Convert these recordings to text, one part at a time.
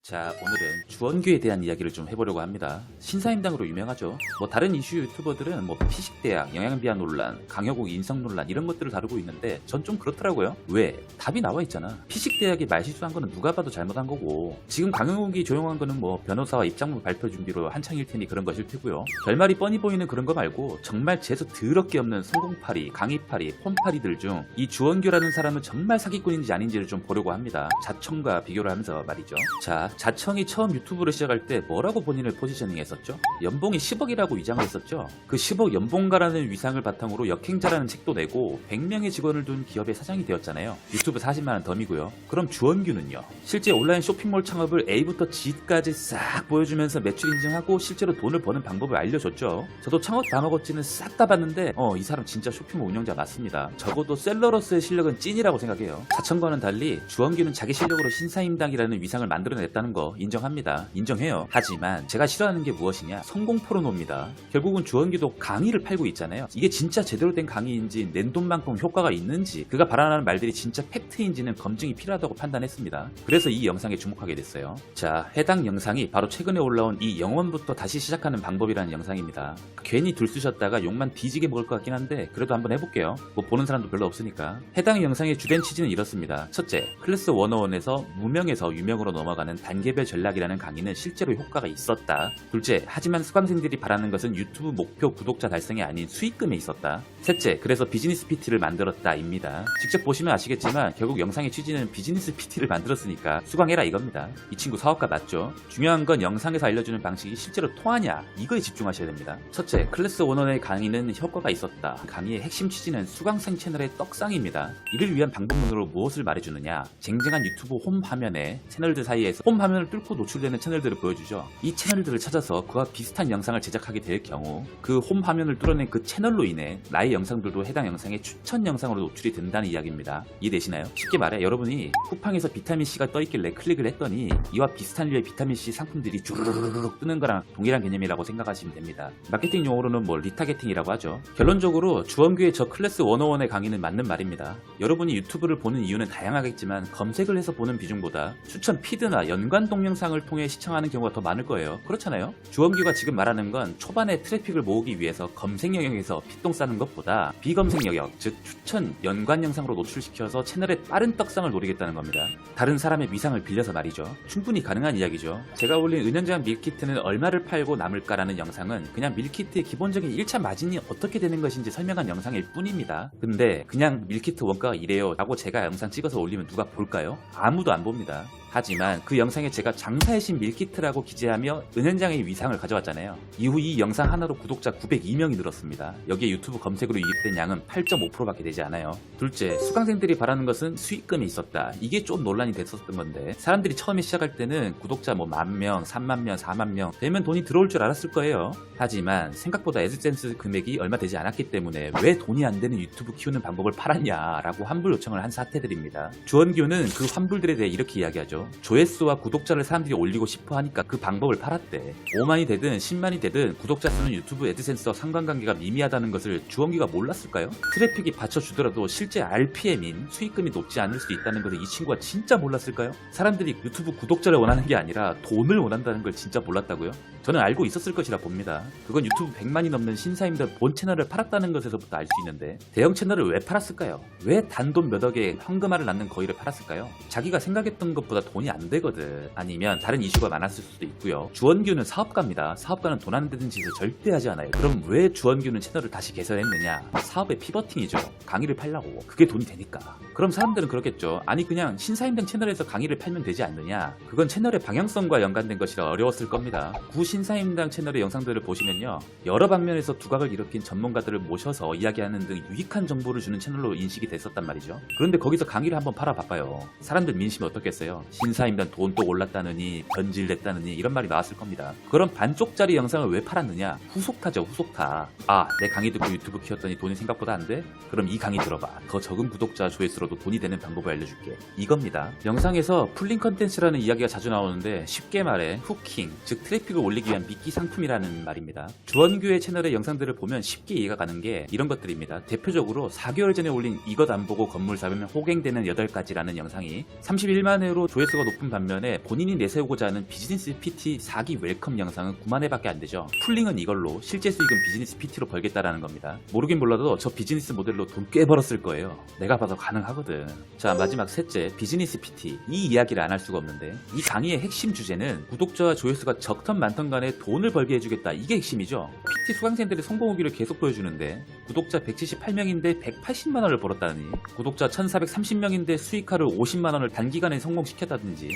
자, 오늘은 주원규에 대한 이야기를 좀 해보려고 합니다. 신사임당으로 유명하죠. 다른 이슈 유튜버들은 피식대학, 영양비하 논란, 강효국 인성 논란 이런 것들을 다루고 있는데 전 좀 그렇더라고요. 왜? 답이 나와 있잖아. 피식대학이 말실수한 거는 누가 봐도 잘못한 거고, 지금 강효국이 조용한 거는 변호사와 입장문 발표 준비로 한창일 테니 그런 것일 테고요. 결말이 뻔히 보이는 그런 거 말고 정말 재수 더럽게 없는 성공파리, 강의파리, 폰파리들 중 이 주원규라는 사람은 정말 사기꾼인지 아닌지를 좀 보려고 합니다. 자청과 비교를 하면서 말이죠. 자, 자청이 처음 유튜브를 시작할 때 뭐라고 본인을 포지셔닝 했었죠? 연봉이 10억이라고 위장을 했었죠? 그 10억 연봉가라는 위상을 바탕으로 역행자라는 책도 내고 100명의 직원을 둔 기업의 사장이 되었잖아요. 유튜브 40만원 덤이고요. 그럼 주원규는요? 실제 온라인 쇼핑몰 창업을 A부터 G까지 싹 보여주면서 매출 인증하고 실제로 돈을 버는 방법을 알려줬죠. 저도 창업 다 먹었지는 싹 다 봤는데 이 사람 진짜 쇼핑몰 운영자 맞습니다. 적어도 셀러로서의 실력은 찐이라고 생각해요. 자청과는 달리 주원규는 자기 실력으로 신사임당이라는 위상을 만들어냈다는 거 인정합니다. 인정해요. 하지만 제가 싫어하는 게 무엇이냐? 성공 포르노입니다. 결국은 주원규도 강의를 팔고 있잖아요. 이게 진짜 제대로 된 강의인지 낸 돈만큼 효과가 있는지 그가 발언하는 말들이 진짜 팩트인지는 검증이 필요하다고 판단했습니다. 그래서 이 영상에 주목하게 됐어요. 자, 해당 영상이 바로 최근에 올라온 이 영원부터 다시 시작하는 방법이라는 영상입니다. 괜히 들쑤셨다가 욕만 뒤지게 먹을 것 같긴 한데 그래도 한번 해볼게요. 보는 사람도 별로 없으니까. 해당 영상의 주된 취지는 이렇습니다. 첫째, 클래스 101에서 무명에서 유명으로 넘어가는 단계별 전략이라는 강의는 실제로 효과가 있었다. 둘째, 하지만 수강생들이 바라는 것은 유튜브 목표 구독자 달성이 아닌 수익금에 있었다. 셋째, 그래서 비즈니스 PT를 만들었다 입니다. 직접 보시면 아시겠지만 결국 영상의 취지는 비즈니스 PT를 만들었으니까 수강해라 이겁니다. 이 친구 사업가 맞죠? 중요한 건 영상에서 알려주는 방식이 실제로 통하냐 이거에 집중하셔야 됩니다. 첫째, 클래스 101의 강의는 효과가 있었다. 강의의 핵심 취지는 수강생 채널의 떡상입니다. 이를 위한 방법론으로 무엇을 말해주느냐? 쟁쟁한 유튜브 홈 화면에 채널들 사이에서 홈 화면을 뚫고 노출되는 채널들을 보여주죠. 이 채널들을 찾아서 그와 비슷한 영상을 제작하게 될 경우 그 홈 화면을 뚫어낸 그 채널로 인해 나의 영상들도 해당 영상의 추천 영상으로 노출이 된다는 이야기입니다. 이해되시나요? 쉽게 말해 여러분이 쿠팡에서 비타민C가 떠있길래 클릭을 했더니 이와 비슷한 류의 비타민C 상품들이 주르르륵 뜨는 거랑 동일한 개념이라고 생각하시면 됩니다. 마케팅 용어로는 리타게팅이라고 하죠. 결론적으로 주원규의 저 클래스 101의 강의는 맞는 말입니다. 여러분이 유튜브를 보는 이유는 다양하겠지만 검색을 해서 보는 비중보다 추천 피드나 연관 동영상을 통해 시청하는 경우가 더 많을 거예요. 그렇잖아요? 주원규가 지금 말하는 건 초반에 트래픽을 모으기 위해서 검색 영역에서 피똥 싸는 것보다 비검색 영역, 즉 추천, 연관 영상으로 노출시켜서 채널의 빠른 떡상을 노리겠다는 겁니다. 다른 사람의 위상을 빌려서 말이죠. 충분히 가능한 이야기죠. 제가 올린 은연중한 밀키트는 얼마를 팔고 남을까라는 영상은 그냥 밀키트의 기본적인 1차 마진이 어떻게 되는 것인지 설명한 영상일 뿐입니다. 근데 그냥 밀키트 원가가 이래요 라고 제가 영상 찍어서 올리면 누가 볼까요? 아무도 안 봅니다. 하지만 그 영상에 제가 장사의 신 밀키트라고 기재하며 은현장의 위상을 가져왔잖아요. 이후 이 영상 하나로 구독자 902명이 늘었습니다. 여기에 유튜브 검색으로 유입된 양은 8.5%밖에 되지 않아요. 둘째, 수강생들이 바라는 것은 수익금이 있었다. 이게 좀 논란이 됐었던 건데 사람들이 처음에 시작할 때는 구독자 10,000명, 30,000명, 40,000명 되면 돈이 들어올 줄 알았을 거예요. 하지만 생각보다 애드센스 금액이 얼마 되지 않았기 때문에 왜 돈이 안 되는 유튜브 키우는 방법을 팔았냐라고 환불 요청을 한 사태들입니다. 주원규는 그 환불들에 대해 이렇게 이야기하죠. 조회수와 구독자를 사람들이 올리고 싶어 하니까 그 방법을 팔았대. 5만이 되든 10만이 되든 구독자 수는 유튜브 애드센스와 상관관계가 미미하다는 것을 주원규가 몰랐을까요? 트래픽이 받쳐주더라도 실제 RPM인 수익금이 높지 않을 수도 있다는 것을 이 친구가 진짜 몰랐을까요? 사람들이 유튜브 구독자를 원하는 게 아니라 돈을 원한다는 걸 진짜 몰랐다고요? 저는 알고 있었을 것이라 봅니다. 그건 유튜브 100만이 넘는 신사임당 본 채널을 팔았다는 것에서부터 알 수 있는데 대형 채널을 왜 팔았을까요? 왜 단돈 몇 억에 황금알을 낳는 거위를 팔았을까요? 자기가 생각했던 것보다 돈이 안 되거든. 아니면 다른 이슈가 많았을 수도 있고요. 주원규는 사업가입니다. 사업가는 돈 안 되는 짓을 절대 하지 않아요. 그럼 왜 주원규는 채널을 다시 개설했느냐? 사업의 피버팅이죠. 강의를 팔라고. 그게 돈이 되니까. 그럼 사람들은 그렇겠죠. 아니 그냥 신사임당 채널에서 강의를 팔면 되지 않느냐? 그건 채널의 방향성과 연관된 것이라 어려웠을 겁니다. 구 신사임당 채널의 영상들을 보시면요. 여러 방면에서 두각을 일으킨 전문가들을 모셔서 이야기하는 등 유익한 정보를 주는 채널로 인식이 됐었단 말이죠. 그런데 거기서 강의를 한번 팔아봐봐요. 사람들 민심이 어떻겠어요? 신사임당 돈 또 올랐다느니 변질됐다느니 이런 말이 나왔을 겁니다. 그럼 반쪽짜리 영상을 왜 팔았느냐? 후속타죠, 후속타. 아, 내 강의 듣고 유튜브 키웠더니 돈이 생각보다 안 돼? 그럼 이 강의 들어봐. 더 적은 구독자 조회수로도 돈이 되는 방법을 알려줄게. 이겁니다. 영상에서 풀링 컨텐츠라는 이야기가 자주 나오는데 쉽게 말해 후킹, 즉 트래픽을 올리기 위한 미끼 상품이라는 말입니다. 주원규의 채널의 영상들을 보면 쉽게 이해가 가는 게 이런 것들입니다. 대표적으로 4개월 전에 올린 이것 안 보고 건물 사면 호갱되는 8가지라는 영상이 31만 회로 조회수 조회수가 높은 반면에 본인이 내세우고자 하는 비즈니스 PT 4기 웰컴 영상은 9만 회밖에 안 되죠. 풀링은 이걸로, 실제 수익은 비즈니스 PT로 벌겠다라는 겁니다. 모르긴 몰라도 저 비즈니스 모델로 돈 꽤 벌었을 거예요. 내가 봐도 가능하거든. 자, 마지막 셋째, 비즈니스 PT. 이 이야기를 안 할 수가 없는데, 이 강의의 핵심 주제는 구독자와 조회수가 적던 많던 간에 돈을 벌게 해주겠다, 이게 핵심이죠. PT 수강생들의 성공 후기를 계속 보여주는데, 구독자 178명인데 180만원을 벌었다니, 구독자 1430명인데 수익화를 50만원을 단기간에 성공시켰다든지,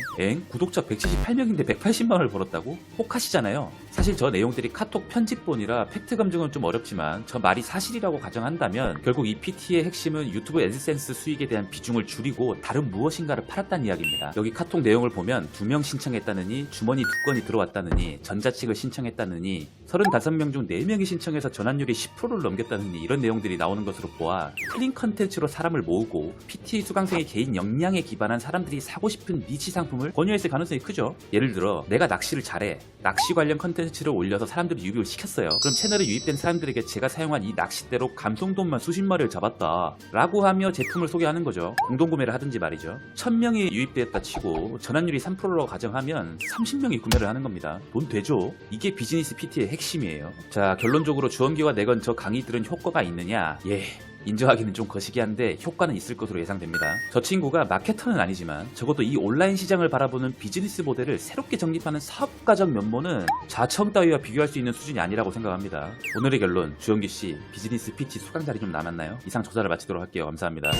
구독자 178명인데 180만원을 벌었다고? 혹하시잖아요. 사실 저 내용들이 카톡 편집본이라 팩트 검증은 좀 어렵지만 저 말이 사실이라고 가정한다면 결국 이 PT의 핵심은 유튜브 애드센스 수익에 대한 비중을 줄이고 다른 무엇인가를 팔았다는 이야기입니다. 여기 카톡 내용을 보면 2명 신청했다느니, 주머니 2건이 들어왔다느니, 전자책을 신청했다느니, 35명 중 4명이 신청해서 전환율이 10%를 넘겼다느니 이런 내용들이 나오는 것으로 보아 플링 컨텐츠로 사람을 모으고 PT 수강생의 개인 역량에 기반한 사람들이 사고 싶은 니치 상품을 권유했을 가능성이 크죠. 예를 들어 내가 낚시를 잘해. 낚시 관련 컨텐츠를 올려서 사람들을 유입을 시켰어요. 그럼 채널에 유입된 사람들에게 제가 사용한 이 낚싯대로 감성돈만 수십 마리를 잡았다 라고 하며 제품을 소개하는 거죠. 공동구매를 하든지 말이죠. 1000명이 유입되었다 치고 전환율이 3%로 가정하면 30명이 구매를 하는 겁니다. 돈 되죠? 이게 비즈니스 PT의 핵심이에요. 자, 결론적으로 주원기와 내건 저 강의들은 효과가 있느냐? 예, 인정하기는 좀 거시기 한데 효과는 있을 것으로 예상됩니다. 저 친구가 마케터는 아니지만 적어도 이 온라인 시장을 바라보는 비즈니스 모델을 새롭게 정립하는 사업가적 면모는 자청 따위와 비교할 수 있는 수준이 아니라고 생각합니다. 오늘의 결론, 주원기씨 비즈니스 PT 수강 자리 좀 남았나요? 이상 조사를 마치도록 할게요. 감사합니다.